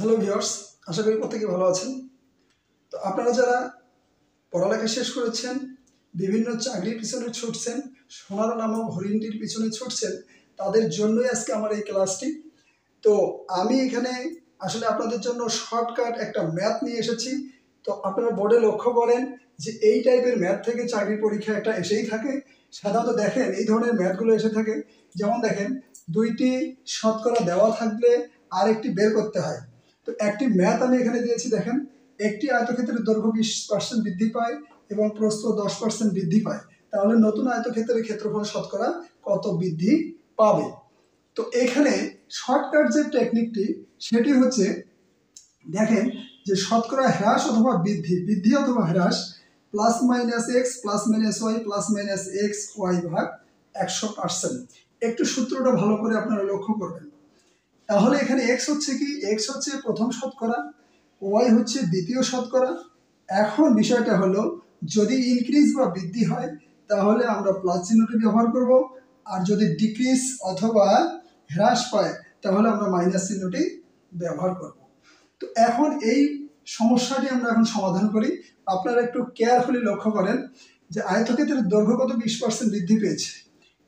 Hello viewers, আশা করি প্রত্যেকে ভালো আছেন। তো আপনারা যারা পড়ালেখা শেষ করেছেন, বিভিন্ন চাকরির পিছনে ছুটছেন, সোনার নামক হরিণটির পিছনে ছুটছেন, তাদের জন্যই আজকে আমার এই ক্লাসটি। তো আমি এখানে আসলে আপনাদের জন্য শর্টকাট একটা ম্যাথ নিয়ে এসেছি। তো আপনারা বোর্ডে লক্ষ্য করেন যে এই টাইপের ম্যাথ থেকে চাকরির পরীক্ষা একটা এসেই থাকে। সাধারণত দেখেন এই ধরনের ম্যাথগুলো এসে থাকে, যেমন দেখেন দুইটি শতকরা দেওয়া থাকলে আর একটি বের করতে হয়। তো একটি ম্যাথ আমি এখানে দিয়েছি, দেখেন একটি আয়তক্ষেত্রের দৈর্ঘ্য 20% বৃদ্ধি পায় এবং প্রস্থ 10% বৃদ্ধি পায়, তাহলে নতুন আয়তক্ষেত্রের ক্ষেত্রফল শতকরা কত বৃদ্ধি পাবে। তো এখানে শর্টকাট যে টেকনিকটি সেটি হচ্ছে, দেখেন যে শতকরা হ্রাস অথবা বৃদ্ধি, বৃদ্ধি অথবা হ্রাস plus minus X plus minus Y plus minus X Y ভাগ 100%। একটু সূত্রটা ভালো করে আপনারা লক্ষ্য করবেন। তাহলে এখানে এক্স হচ্ছে কি, এক্স হচ্ছে প্রথম শতকরা, ওয়াই হচ্ছে দ্বিতীয় শতকরা। এখন বিষয়টা হলো, যদি ইনক্রিজ বা বৃদ্ধি হয় তাহলে আমরা প্লাস চিহ্নটি ব্যবহার করব, আর যদি ডিক্রিজ অথবা হ্রাস পায় তাহলে আমরা মাইনাস চিহ্নটি ব্যবহার করব। তো এখন এই সমস্যাটি আমরা এখন সমাধান করি। আপনারা একটু কেয়ারফুলি লক্ষ্য করেন যে আয়তক্ষেত্রের দৈর্ঘ্য কত 20% বৃদ্ধি পেয়েছে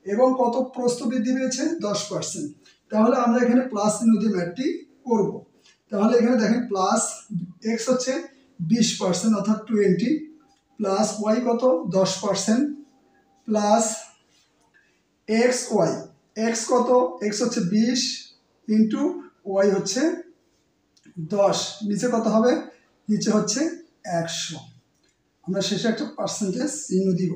এবং কত প্রস্থ বৃদ্ধি পেয়েছে 10%। তাহলে আমরা এখানে প্লাস চিহ্ন দিয়ে ম্যাথটি করব। তাহলে এখানে দেখেন প্লাস এক্স হচ্ছে 20% অর্থাৎ 20, প্লাস ওয়াই কত 10%, প্লাস এক্স ওয়াই, এক্স কত, এক্স হচ্ছে 20 ইন্টু ওয়াই হচ্ছে 10, নিচে কত হবে, নিচে হচ্ছে 100। আমরা শেষে একটা পার্সেন্টেজ চিহ্ন দিব।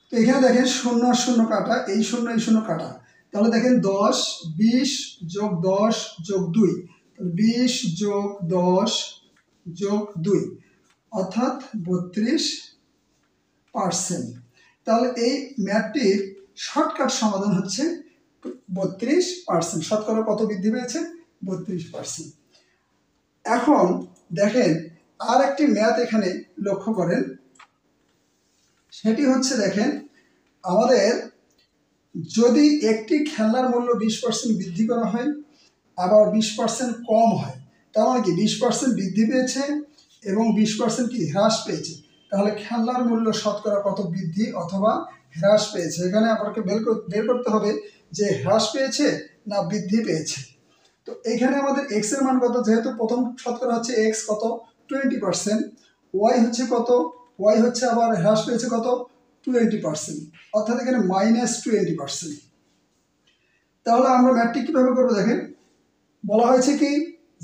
তো এখানে দেখেন শূন্য আর শূন্য কাটা, এই শূন্য এই শূন্য কাটা, তাহলে দেখেন 10 20 যোগ 10 যোগ 2, 20 যোগ 10 যোগ 2 অর্থাৎ 32%। তাহলে এই ম্যাথটির শর্টকাট সমাধান হচ্ছে 32%। শতকরা কত বৃদ্ধি পেয়েছে 32%। এখন দেখেন আর একটি ম্যাথ এখানে লক্ষ্য করেন, সেটি হচ্ছে দেখেন আমাদের যদি একটি খেলনার মূল্য 20% বৃদ্ধি করা হয় আবার 20% কম হয়, তার মানে কি 20% বৃদ্ধি পেয়েছে এবং 20% কি হ্রাস পেয়েছে, তাহলে খেলনার মূল্য শতকরা কত বৃদ্ধি অথবা হ্রাস পেয়েছে। এখানে আপনাকে বের করতে হবে যে হ্রাস পেয়েছে না বৃদ্ধি পেয়েছে। তো এইখানে আমাদের এক্স এর মান কত, যেহেতু প্রথম শতকরা হচ্ছে এক্স কত 20%, ওয়াই হচ্ছে কত, ওয়াই হচ্ছে আবার হ্রাস পেয়েছে কত 20%, অর্থাৎ এখানে -20%। তাহলে আমরা ম্যাথটি কিভাবে করবো, দেখেন বলা হয়েছে কি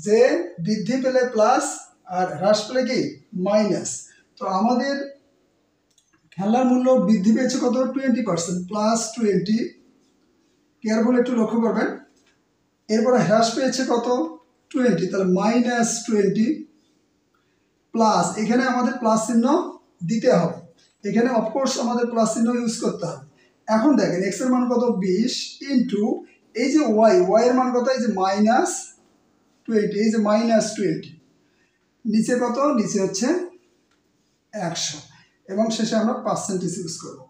যে বৃদ্ধি পেলে প্লাস আর হ্রাস পেলে কি মাইনাস। তো আমাদের খেলার মূল্য বৃদ্ধি পেয়েছে কত 20%, প্লাস 20, কেয়ারফুল একটু লক্ষ্য করবেন। এরপরে হ্রাস পেয়েছে কত 20, তাহলে -20, প্লাস এখানে আমাদের প্লাস চিহ্ন দিতে হবে, এখানে অফকোর্স আমাদের প্লাস চিহ্ন ইউজ করতে হবে। এখন দেখেন এক্স এর মান কত 20 ইন্টু এই যে ওয়াই, ওয়াই এর মান কত, এই যে -20, এই যে -20, নিচে কত, নিচে হচ্ছে 100 এবং শেষে আমরা পার্সেন্টেজ ইউজ করব।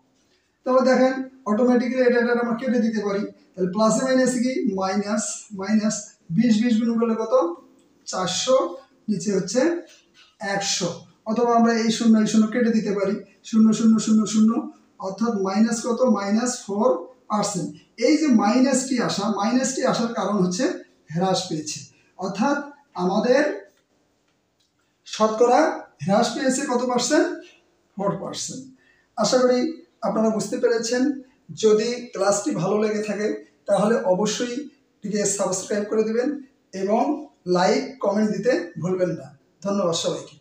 তাহলে দেখেন অটোমেটিক্যালি এটা আমরা কেটে দিতে পারি। তাহলে প্লাসে মাইনাসে কি মাইনাস, মাইনাস 20 গুণ করলে কত 400, নিচে হচ্ছে 100, অথবা আমরা এই শূন্য এই শূন্য কেটে দিতে পারি, 0 0 0 0, অর্থাৎ মাইনাস কত -4%। এই যে মাইনাসটি আসার কারণ হচ্ছে হ্রাস পেয়েছে, অর্থাৎ আমাদের শতকরা হ্রাস পেয়েছে কত পার্সেন্ট 4%। আশা করি আপনারা বুঝতে পেরেছেন। যদি ক্লাসটি ভালো লেগে থাকে তাহলে অবশ্যই এটিকে সাবস্ক্রাইব করে দিবেন এবং লাইক কমেন্ট দিতে ভুলবেন না। ধন্যবাদ সবাইকে।